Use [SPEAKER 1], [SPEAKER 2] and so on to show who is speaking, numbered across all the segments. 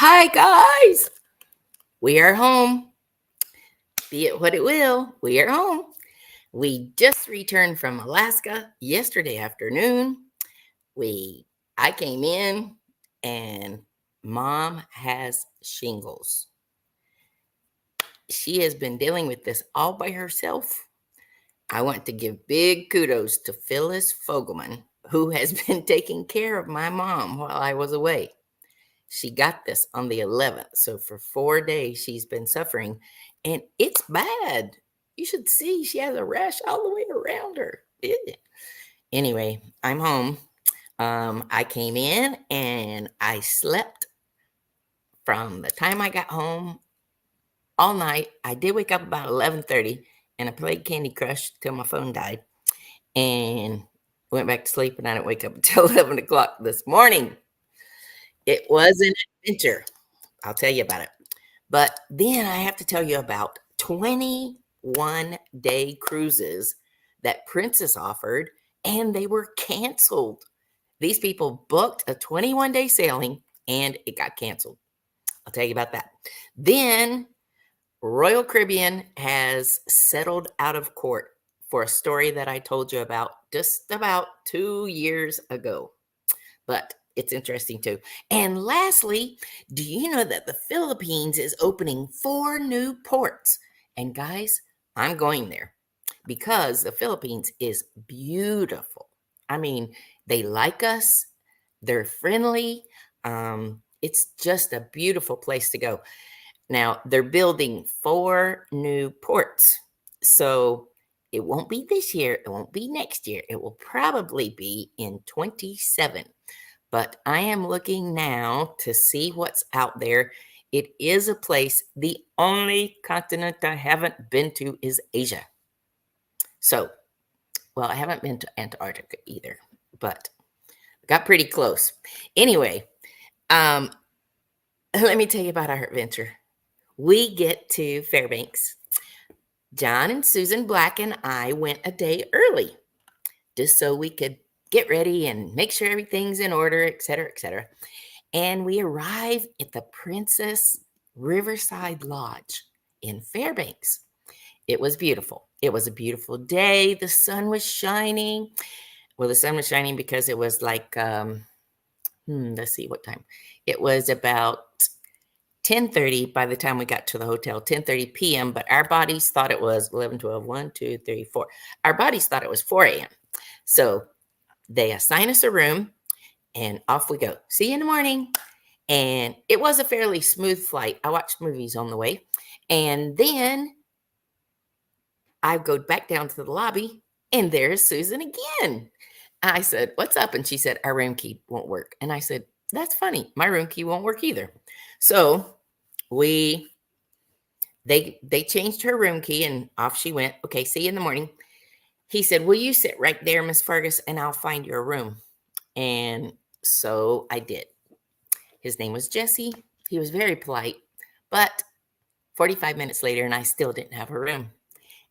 [SPEAKER 1] Hi, guys. We are home. Be it what it will, we are home. We just returned from Alaska yesterday afternoon. I came in and mom has shingles. She has been dealing with this all by herself. I want to give big kudos to Phyllis Fogelman, who has been taking care of my mom while I was away. She got this on the 11th. So for 4 days, she's been suffering and it's bad. You should see she has a rash all the way around her. Ew. Anyway, I'm home. I came in and I slept from the time I got home all night. I did wake up about 11:30 and I played Candy Crush till my phone died and went back to sleep, and I didn't wake up until 11 o'clock this morning. It was an adventure. I'll tell you about it. But then I have to tell you about 21-day cruises that Princess offered, and they were canceled. These people booked a 21-day sailing, and it got canceled. I'll tell you about that. Then Royal Caribbean has settled out of court for a story that I told you about just about 2 years ago. But it's interesting too. And lastly, do you know that the Philippines is opening 4 new ports? And guys, I'm going there because the Philippines is beautiful. I mean, they like us, they're friendly. It's just a beautiful place to go. Now, they're building 4 new ports. So it won't be this year, it won't be next year. It will probably be in 27. But I am looking now to see what's out there. It is a place, the only continent I haven't been to is Asia. So, well, I haven't been to Antarctica either, but got pretty close. Anyway, um, let me tell you about our adventure. We get to Fairbanks. John and Susan Black and I went a day early just so we could get ready and make sure everything's in order, et cetera, et cetera. And we arrived at the Princess Riverside Lodge in Fairbanks. It was beautiful. It was a beautiful day. The sun was shining. Well, the sun was shining because it was like, let's see what time. It was about 10:30 by the time we got to the hotel, 10:30 p.m., but our bodies thought it was 11, 12, 1, 2, 3, 4. Our bodies thought it was 4 a.m. So they assign us a room and off we go. See you in the morning. And it was a fairly smooth flight. I watched movies on the way. And then I go back down to the lobby, and there's Susan again. I said, "What's up?" And she said, "Our room key won't work." And I said, "That's funny. My room key won't work either." So they changed her room key, and off she went. "Okay, see you in the morning." He said, "Will you sit right there, Miss Fergus, and I'll find your room." And so I did. His name was Jesse. He was very polite, but 45 minutes later, and I still didn't have a room.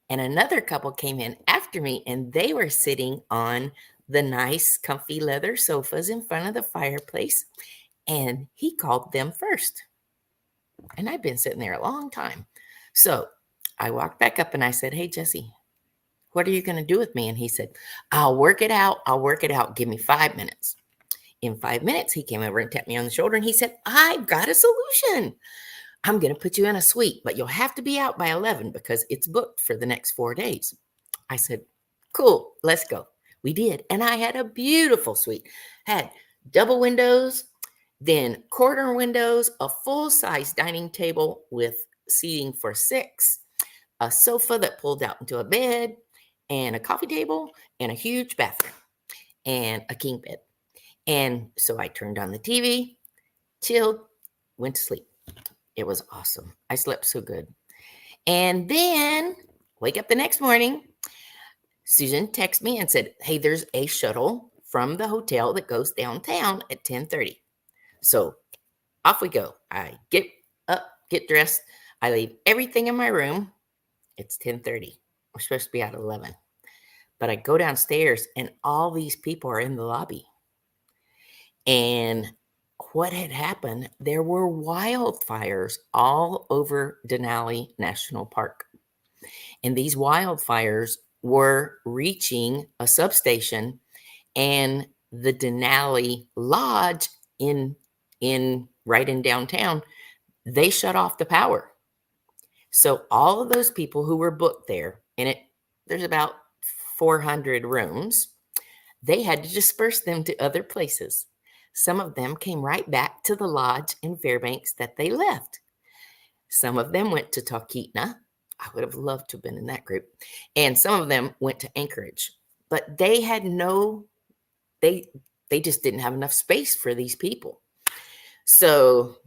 [SPEAKER 1] And another couple came in after me, and they were sitting on the nice, comfy leather sofas in front of the fireplace. And he called them first. And I'd been sitting there a long time. So I walked back up and I said, "Hey, Jesse, what are you going to do with me?" And he said, "I'll work it out. I'll work it out. Give me 5 minutes." In 5 minutes, he came over and tapped me on the shoulder and he said, "I've got a solution. I'm going to put you in a suite, but you'll have to be out by 11 because it's booked for the next 4 days." I said, "Cool, let's go." We did. And I had a beautiful suite. Had double windows, then corner windows, a full-size dining table with seating for 6, a sofa that pulled out into a bed, and a coffee table, and a huge bathroom, and a king bed. And so I turned on the TV, chilled, went to sleep. It was awesome. I slept so good. And then wake up the next morning, Susan texted me and said, "Hey, there's a shuttle from the hotel that goes downtown at 10:30. So off we go. I get up, get dressed. I leave everything in my room. It's 10:30. We're supposed to be out at 11. But I go downstairs and all these people are in the lobby. And what had happened, there were wildfires all over Denali National Park. And these wildfires were reaching a substation, and the Denali Lodge in right in downtown, they shut off the power. So all of those people who were booked there, and there's about 400 rooms, they had to disperse them to other places. Some of them came right back to the lodge in Fairbanks that they left. Some of them went to Talkeetna. I would have loved to have been in that group. And some of them went to Anchorage. But they had they just didn't have enough space for these people. So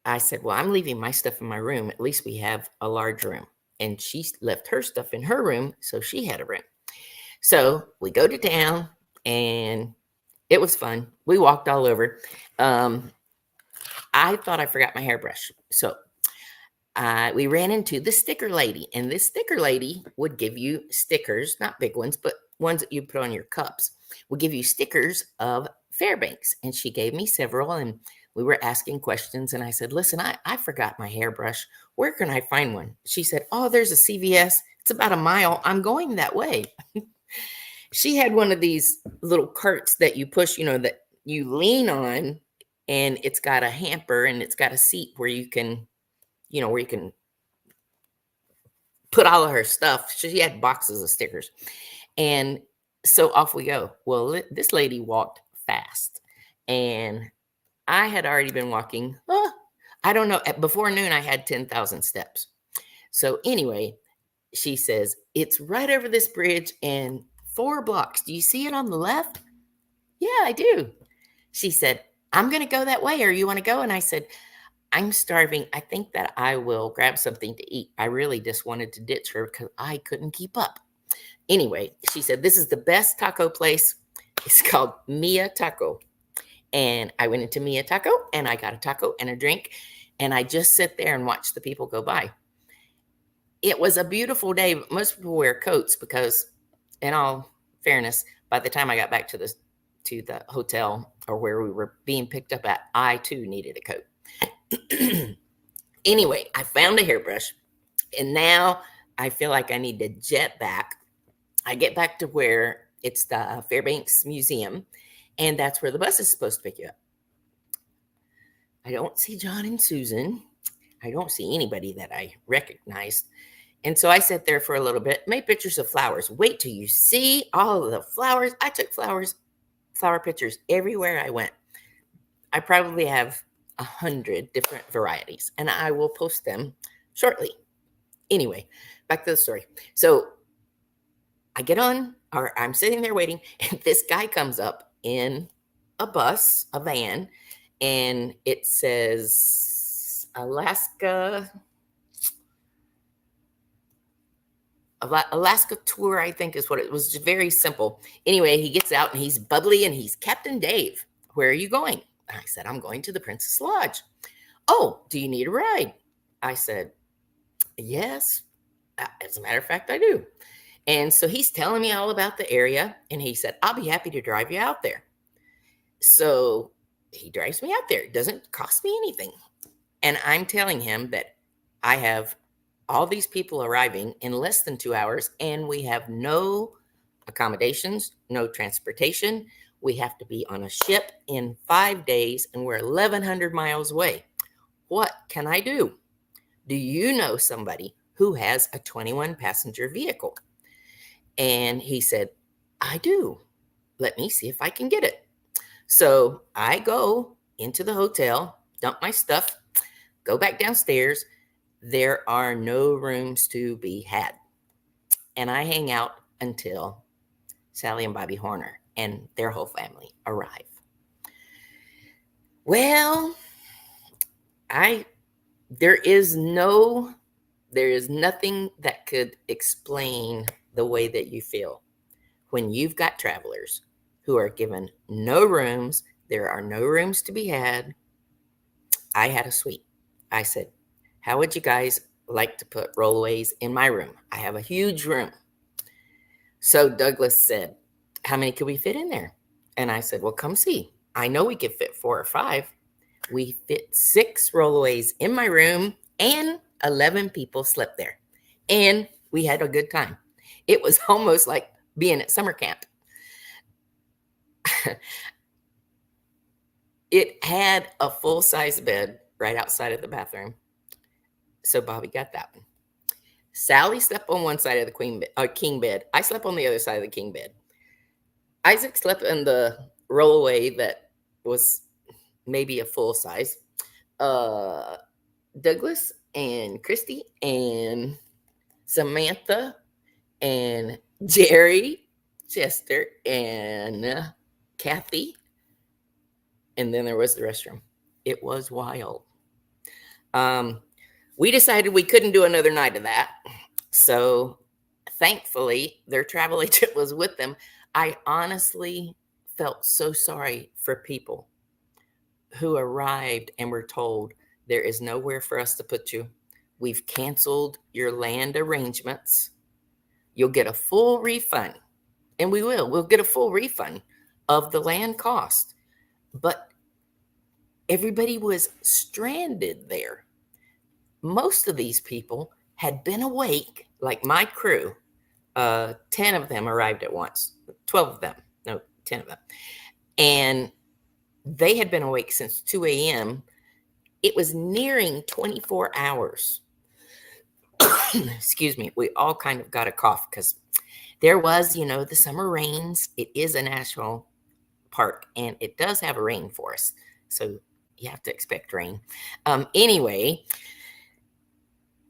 [SPEAKER 1] I said, well, I'm leaving my stuff in my room. At least we have a large room. And she left her stuff in her room, so she had a room. So we go to town, and it was fun. We walked all over. I thought I forgot my hairbrush. So we ran into the sticker lady, and this sticker lady would give you stickers, not big ones, but ones that you put on your cups, would give you stickers of Fairbanks. And she gave me several, and we were asking questions. And I said, listen, I forgot my hairbrush. Where can I find one? She said, oh, there's a CVS. It's about a mile. I'm going that way. She had one of these little carts that you push, that you lean on, and it's got a hamper and it's got a seat where you can put all of her stuff. She had boxes of stickers. And so off we go. Well, this lady walked fast, and I had already been walking. I don't know. Before noon, I had 10,000 steps. So anyway, she says, it's right over this bridge and 4 blocks. Do you see it on the left? Yeah, I do. She said, I'm going to go that way, or you want to go? And I said, I'm starving. I think that I will grab something to eat. I really just wanted to ditch her because I couldn't keep up. Anyway, she said, this is the best taco place. It's called Mia Taco. And I went into Mia Taco, and I got a taco and a drink, and I just sit there and watch the people go by. It was a beautiful day, but most people wear coats because, in all fairness, by the time I got back to the hotel, or where we were being picked up at, I too needed a coat. Anyway, I found a hairbrush, and now I feel like I need to jet back. I get back to where it's the Fairbanks Museum, and that's where the bus is supposed to pick you up. I don't see John and Susan. I don't see anybody that I recognized. And so I sat there for a little bit, made pictures of flowers. Wait till you see all of the flowers. I took flower pictures everywhere I went. I probably have 100 different varieties, and I will post them shortly. Anyway, back to the story. So I get on, or I'm sitting there waiting, and this guy comes up in a van, and it says Alaska tour, I think is what it was. Just very simple. Anyway, he gets out, and he's bubbly, and he's Captain Dave. Where are you going? And I said, I'm going to the Princess Lodge. Oh, do you need a ride? I said, yes. As a matter of fact, I do. And so he's telling me all about the area, and he said, I'll be happy to drive you out there. So he drives me out there. It doesn't cost me anything. And I'm telling him that I have all these people arriving in less than 2 hours, and we have no accommodations, no transportation. We have to be on a ship in 5 days, and we're 1,100 miles away. What can I do? Do you know somebody who has a 21 passenger vehicle? And he said, I do. Let me see if I can get it. So I go into the hotel, dump my stuff, go back downstairs. There are no rooms to be had. And I hang out until Sally and Bobby Horner and their whole family arrive. Well, there is nothing that could explain the way that you feel when you've got travelers who are given no rooms. There are no rooms to be had. I had a suite. I said, how would you guys like to put rollaways in my room? I have a huge room. So Douglas said, how many could we fit in there? And I said, well, come see. I know we could fit 4 or 5. We fit 6 rollaways in my room, and 11 people slept there. And we had a good time. It was almost like being at summer camp. It had a full-size bed right outside of the bathroom. So Bobby got that one. Sally slept on one side of the king bed. I slept on the other side of the king bed. Isaac slept in the rollaway that was maybe a full size. Douglas and Christy and Samantha and Jerry, Chester, and Kathy. And then there was the restroom. It was wild. We decided we couldn't do another night of that. So thankfully, their travel agent was with them. I honestly felt so sorry for people who arrived and were told, there is nowhere for us to put you. We've canceled your land arrangements. You'll get a full refund. And we will. We'll get a full refund of the land cost. But everybody was stranded there. Most of these people had been awake, like my crew. 10 of them arrived at once. 12 of them. No, 10 of them. And they had been awake since 2 a.m. It was nearing 24 hours. Excuse me. We all kind of got a cough because there was, the summer rains. It is a national park, and it does have a rainforest. So you have to expect rain. Anyway,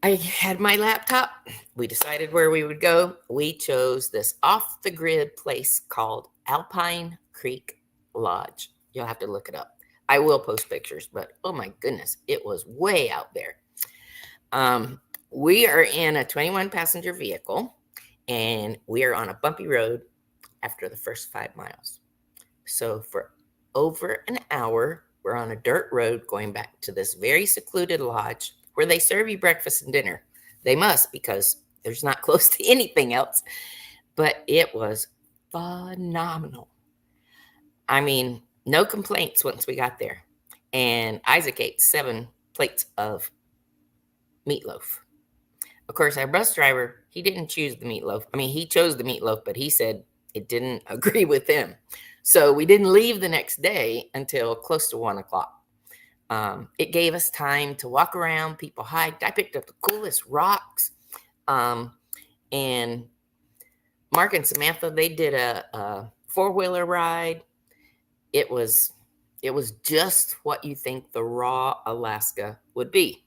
[SPEAKER 1] I had my laptop. We decided where we would go. We chose this off-the-grid place called Alpine Creek Lodge. You'll have to look it up. I will post pictures, but oh my goodness, it was way out there. We are in a 21-passenger vehicle, and we are on a bumpy road after the first 5 miles. So for over an hour, we're on a dirt road going back to this very secluded lodge where they serve you breakfast and dinner. They must, because there's not close to anything else. But it was phenomenal. I mean, no complaints once we got there. And Isaac ate 7 plates of meatloaf. Of course, our bus driver, he didn't choose the meatloaf. I mean, he chose the meatloaf, but he said it didn't agree with him. So we didn't leave the next day until close to 1 o'clock. It gave us time to walk around. People hiked. I picked up the coolest rocks. And Mark and Samantha, they did a 4-wheeler ride. It was just what you think the raw Alaska would be.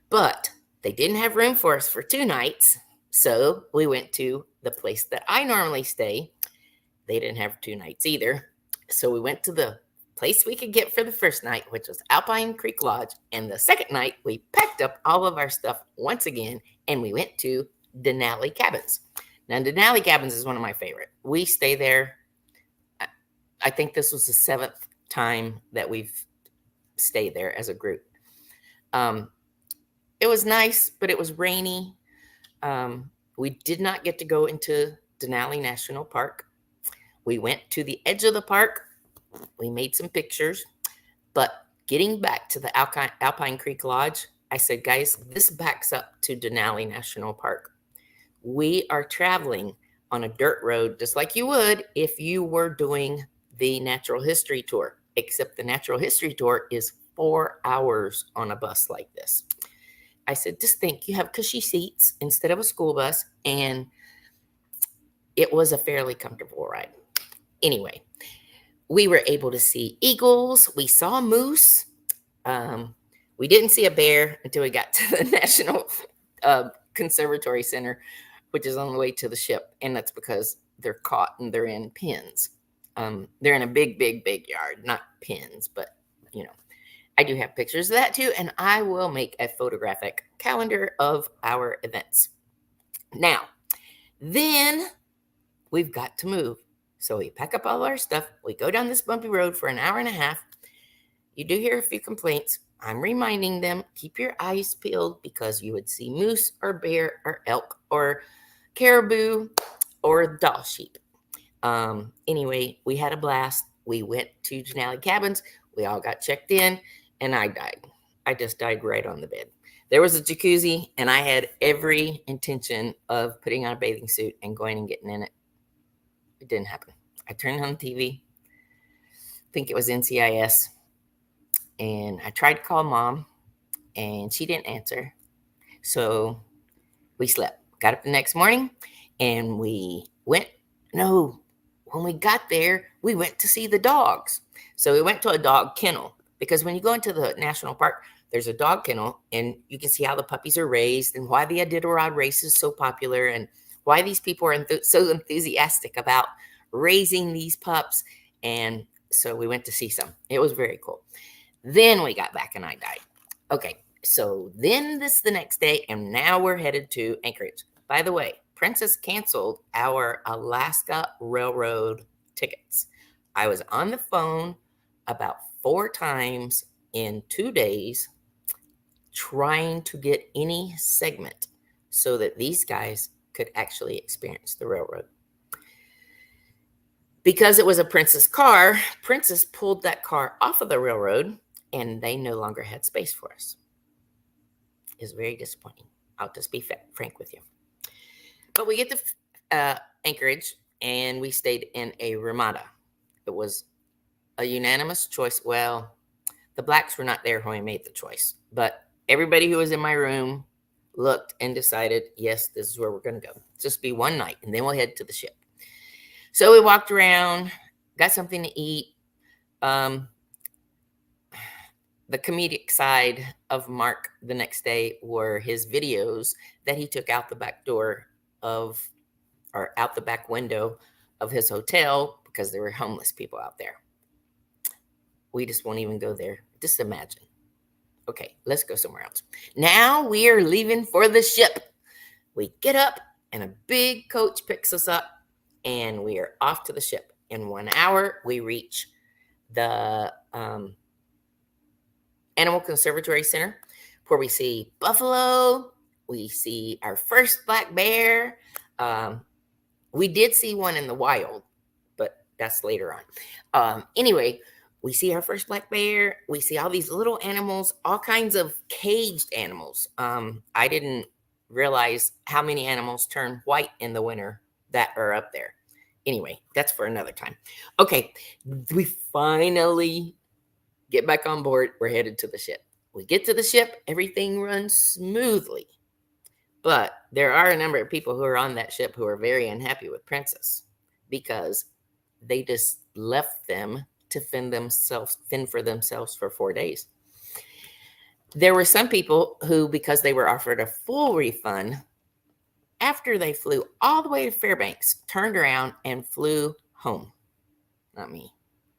[SPEAKER 1] But they didn't have room for us for 2 nights. So we went to the place that I normally stay. They didn't have 2 nights either. So we went to the place we could get for the first night, which was Alpine Creek Lodge. And the second night, we packed up all of our stuff once again, and we went to Denali Cabins. Now, Denali Cabins is one of my favorite. We stay there. I think this was the 7th time that we've stayed there as a group. It was nice, but it was rainy. We did not get to go into Denali National Park. We went to the edge of the park. We made some pictures. But getting back to the Alpine Creek Lodge, I said, guys, this backs up to Denali National Park. We are traveling on a dirt road just like you would if you were doing the natural history tour, except the natural history tour is 4 hours on a bus like this. I said, just think, you have cushy seats instead of a school bus, and it was a fairly comfortable ride. Anyway, we were able to see eagles. We saw moose. We didn't see a bear until we got to the National Conservatory Center, which is on the way to the ship, and that's because they're caught and they're in pens. They're in a big, big, big yard, not pens, but, I do have pictures of that too, and I will make a photographic calendar of our events. Now, then we've got to move. So we pack up all our stuff. We go down this bumpy road for an hour and a half. You do hear a few complaints. I'm reminding them, keep your eyes peeled because you would see moose or bear or elk or caribou or doll sheep. Anyway, we had a blast. We went to Denali Cabins. We all got checked in, and I died. I just died right on the bed. There was a jacuzzi, and I had every intention of putting on a bathing suit and going and getting in it. It didn't happen. I turned on the TV. I think it was NCIS. And I tried to call Mom, and she didn't answer. So we slept. Got up the next morning, and we went. No, when we got there, we went to see the dogs. So we went to a dog kennel, because when you go into the national park, there's a dog kennel, and you can see how the puppies are raised and why the Iditarod race is so popular and why these people are so enthusiastic about raising these pups. And so we went to see some. It was very cool. Then we got back and I died. Okay, so then this is the next day, and now we're headed to Anchorage. By the way, Princess canceled our Alaska Railroad tickets. I was on the phone about 4 times in 2 days trying to get any segment so that these guys could actually experience the railroad. Because it was a Princess car, Princess pulled that car off of the railroad, and they no longer had space for us. It's very disappointing. I'll just be frank with you. But we get to Anchorage, and we stayed in a Ramada. It was a unanimous choice. Well, the blacks were not there when we made the choice, but everybody who was in my room looked and decided, yes, this is where we're going to go. Just be one night, and then we'll head to the ship. So we walked around, got something to eat. The comedic side of Mark the next day were his videos that he took out the back door of, or out the back window of his hotel, because there were homeless people out there. We just won't even go there. Just imagine. Okay, let's go somewhere else. Now we are leaving for the ship. We get up, and a big coach picks us up, and we are off to the ship. In 1 hour, we reach the Animal Conservatory Center, where we see buffalo. We see our first black bear. We did see one in the wild, but that's later on. Anyway, we see our first black bear. We see all these little animals, all kinds of caged animals. I didn't realize how many animals turn white in the winter that are up there. Anyway, that's for another time. Okay, we finally get back on board. We're headed to the ship. We get to the ship. Everything runs smoothly. But there are a number of people who are on that ship who are very unhappy with Princess, because they just left them to fend for themselves for 4 days. There were some people who, because they were offered a full refund, after they flew all the way to Fairbanks, turned around and flew home. Not me.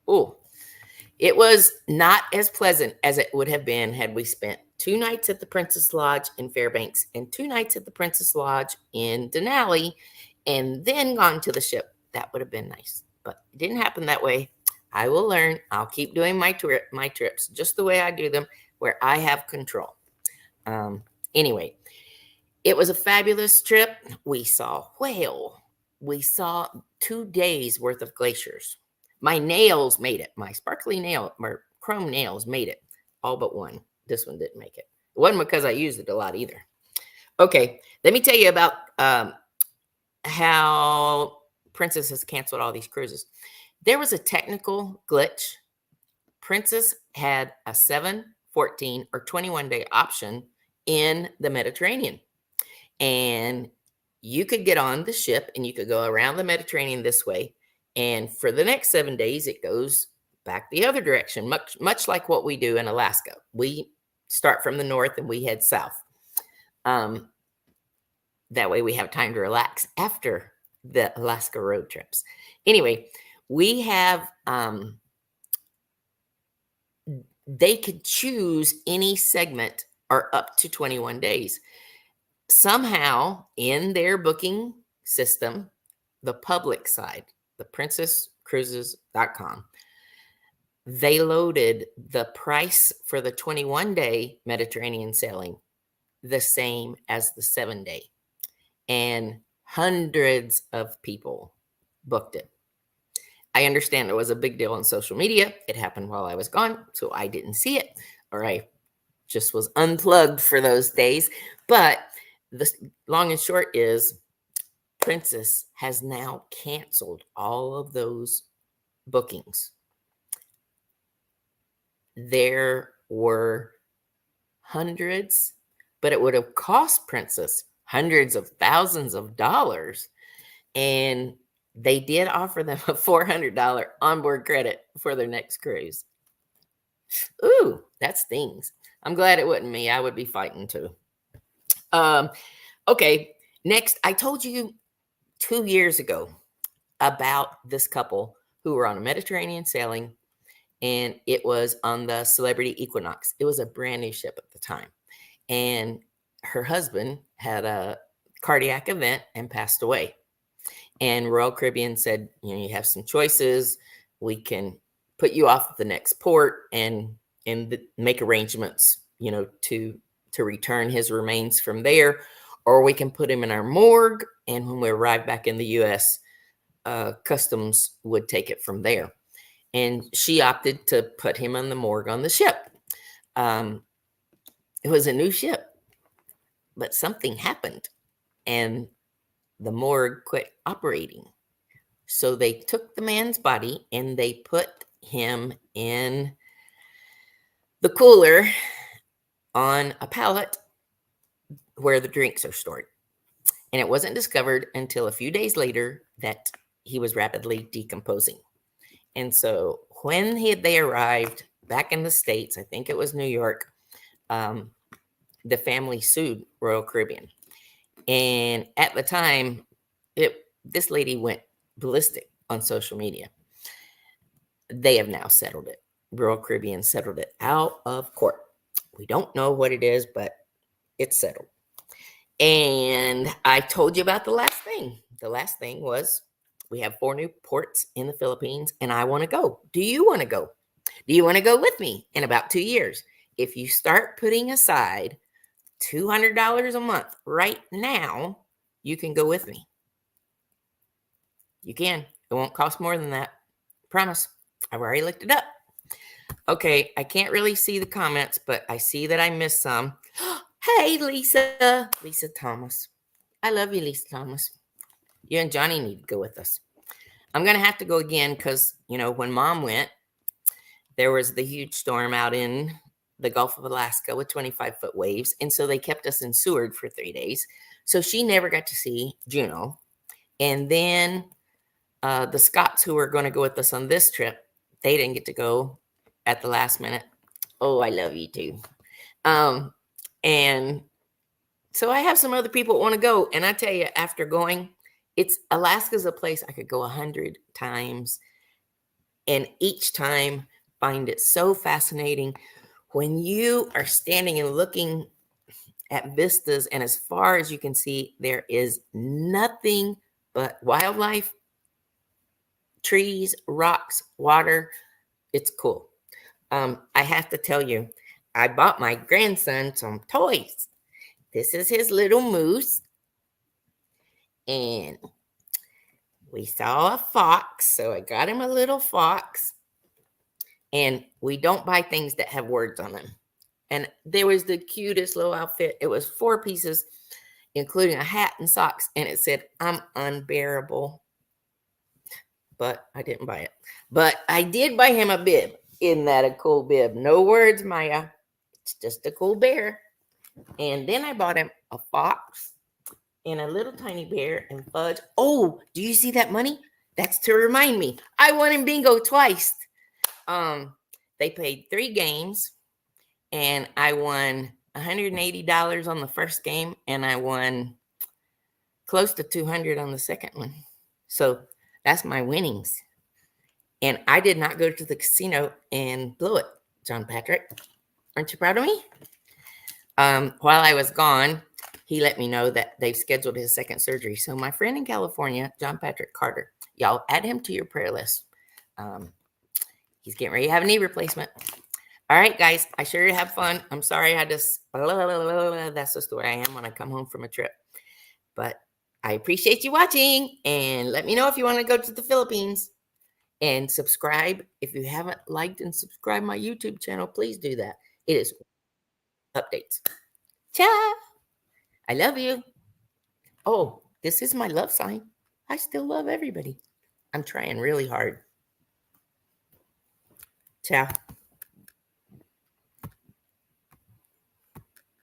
[SPEAKER 1] Oh, it was not as pleasant as it would have been had we spent 2 nights at the Princess Lodge in Fairbanks and 2 nights at the Princess Lodge in Denali, and then gone to the ship. That would have been nice, but it didn't happen that way. I will learn. I'll keep doing my trips just the way I do them, where I have control. Anyway, it was a fabulous trip. We saw whale. We saw 2 days worth of glaciers. My nails made it. My sparkly nail, my chrome nails made it. All but one. This one didn't make it. It wasn't because I used it a lot either. Okay, let me tell you about how Princess has canceled all these cruises. There was a technical glitch. Princess had a 7, 14, or 21-day option in the Mediterranean. And you could get on the ship and you could go around the Mediterranean this way. And for the next 7 days, it goes back the other direction, much like what we do in Alaska. We start from the north and we head south. That way we have time to relax after the Alaska road trips. Anyway, we have, they could choose any segment or up to 21 days. Somehow in their booking system, the public side, the princesscruises.com, they loaded the price for the 21-day Mediterranean sailing the same as the 7-day. And hundreds of people booked it. I understand it was a big deal on social media. It happened while I was gone, so I didn't see it, or I just was unplugged for those days. But the long and short is Princess has now canceled all of those bookings. There were hundreds, but it would have cost Princess hundreds of thousands of dollars. And they did offer them a $400 onboard credit for their next cruise. Ooh, that stings. I'm glad it wasn't me. I would be fighting too. Okay, next, I told you 2 years ago about this couple who were on a Mediterranean sailing, and it was on the Celebrity Equinox. It was a brand new ship at the time. And her husband had a cardiac event and passed away. And Royal Caribbean said, you have some choices. We can put you off at the next port and make arrangements, to return his remains from there, or we can put him in our morgue. And when we arrive back in the U.S., customs would take it from there. And she opted to put him in the morgue on the ship. It was a new ship, but something happened, and the morgue quit operating. So they took the man's body and they put him in the cooler on a pallet where the drinks are stored. And it wasn't discovered until a few days later that he was rapidly decomposing. And so when they arrived back in the States, I think it was New York, the family sued Royal Caribbean. And at the time, this lady went ballistic on social media. They have now settled it. Royal Caribbean settled it out of court. We don't know what it is, but it's settled. And I told you about the last thing. The last thing was we have 4 new ports in the Philippines, and I want to go. Do you want to go? Do you want to go with me in about 2 years? If you start putting aside $200 a month right now, you can go with me. You can. It won't cost more than that. Promise. I've already looked it up. Okay, I can't really see the comments, but I see that I missed some. Hey, Lisa Thomas. I love you, Lisa Thomas. You and Johnny need to go with us. I'm going to have to go again because, when Mom went, there was the huge storm out in the Gulf of Alaska with 25-foot waves. And so they kept us in Seward for 3 days. So she never got to see Juno. And then the Scots who were going to go with us on this trip, they didn't get to go at the last minute. Oh, I love you too. And so I have some other people that want to go. And I tell you, after going, Alaska's a place I could go 100 times. And each time find it so fascinating. When you are standing and looking at vistas, and as far as you can see, there is nothing but wildlife, trees, rocks, water. It's cool. I have to tell you, I bought my grandson some toys. This is his little moose. And we saw a fox, so I got him a little fox. And we don't buy things that have words on them. And there was the cutest little outfit. It was 4 pieces, including a hat and socks. And it said, "I'm unbearable." But I didn't buy it. But I did buy him a bib. Isn't that a cool bib? No words, Maya. It's just a cool bear. And then I bought him a fox and a little tiny bear and fudge. Oh, do you see that money? That's to remind me. I won in bingo twice. They played 3 games, and I won $180 on the first game, and I won close to $200 on the second one. So that's my winnings. And I did not go to the casino and blow it, John Patrick. Aren't you proud of me? While I was gone, he let me know that they've scheduled his second surgery. So my friend in California, John Patrick Carter, y'all add him to your prayer list. He's getting ready to have a knee replacement. All right, guys, I sure have fun. I'm sorry I just, that's just the way I am when I come home from a trip. But I appreciate you watching, and let me know if you want to go to the Philippines. And subscribe. If you haven't liked and subscribed my YouTube channel, please do that. It is updates. Ciao. I love you. Oh, this is my love sign. I still love everybody. I'm trying really hard. Ciao.